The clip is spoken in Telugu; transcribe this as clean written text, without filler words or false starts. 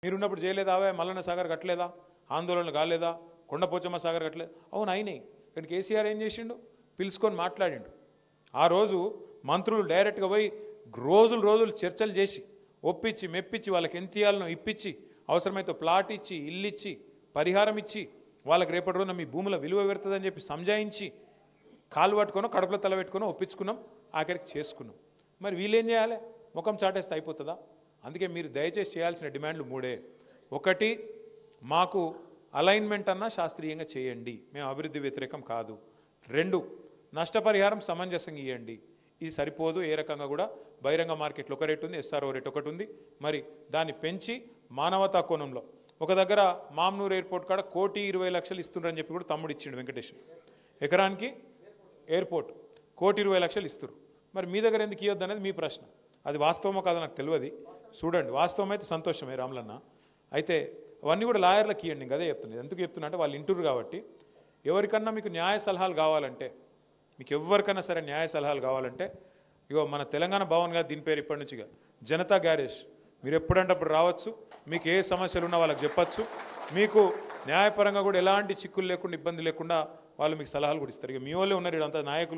మీరున్నప్పుడు చేయలేదా మల్లన్న సాగర్ కట్టలేదా, ఆందోళనలు కాలేదా, కొండపోచమ్మ సాగర్ కట్టలేదు? అవును అయినాయి. కానీ కేసీఆర్ ఏం చేసిండు? పిలుచుకొని మాట్లాడిండు. ఆ రోజు మంత్రులు డైరెక్ట్గా పోయి రోజులు చర్చలు చేసి ఒప్పించి మెప్పించి వాళ్ళకి ఎంత ఇయ్యాలనో ఇప్పించి అవసరమైతే ప్లాట్ ఇచ్చి ఇల్లు ఇచ్చి పరిహారం ఇచ్చి వాళ్ళకి రేపటి రోజున మీ భూముల విలువ పెడుతుందని చెప్పి సంజాయించి కాలు పట్టుకొని కడుపులో తల పెట్టుకొని ఒప్పించుకున్నాం, ఆఖరికి చేసుకున్నాం. మరి వీళ్ళేం చేయాలి? ముఖం చాటేస్తే అయిపోతుందా? అందుకే మీరు దయచేసి చేయాల్సిన డిమాండ్లు మూడే. ఒకటి, మాకు అలైన్మెంట్ అన్నా శాస్త్రీయంగా చేయండి, మేము అభివృద్ధి వ్యతిరేకం కాదు. రెండు, నష్టపరిహారం సమంజసంగా ఇవ్వండి. ఇది సరిపోదు, ఏ రకంగా కూడా బహిరంగ మార్కెట్లో ఒక రేటు ఉంది, ఎస్ఆర్ఓ రేట్ ఒకటి ఉంది. మరి దాన్ని పెంచి మానవతా కోణంలో ఒక దగ్గర మామ్నూర్ ఎయిర్పోర్ట్ కాడ 1,20,00,000 ఇస్తున్నారని చెప్పి కూడా తమ్ముడు ఇచ్చిండు వెంకటేష్. ఎకరానికి ఎయిర్పోర్ట్ 1,20,00,000 ఇస్తారు. మరి మీ దగ్గర ఎందుకు ఇవ్వద్దు అనేది మీ ప్రశ్న. అది వాస్తవమో కాదో నాకు తెలియదు, చూడండి. వాస్తవం అయితే సంతోషమే రాములన్న. అయితే అవన్నీ కూడా లాయర్లకు ఇవ్వండి. ఇంకా అదే చెప్తున్నాను. ఎందుకు చెప్తున్నా అంటే వాళ్ళు ఇంటూరు కాబట్టి. ఎవరికన్నా మీకు న్యాయ సలహాలు కావాలంటే, మీకు ఎవరికైనా సరే న్యాయ సలహాలు కావాలంటే, ఇగో మన తెలంగాణ భవన్ గారు దీని పేరు ఇప్పటి నుంచిగా జనతా గ్యారేజ్. మీరు ఎప్పుడంటే అప్పుడు రావచ్చు, మీకు ఏ సమస్యలు ఉన్నా వాళ్ళకి చెప్పచ్చు. మీకు న్యాయపరంగా కూడా ఎలాంటి చిక్కులు లేకుండా ఇబ్బంది లేకుండా వాళ్ళు మీకు సలహాలు కూడా ఇస్తారు. ఇక మీ వాళ్ళే ఉన్నారు, ఇదంతా నాయకులు.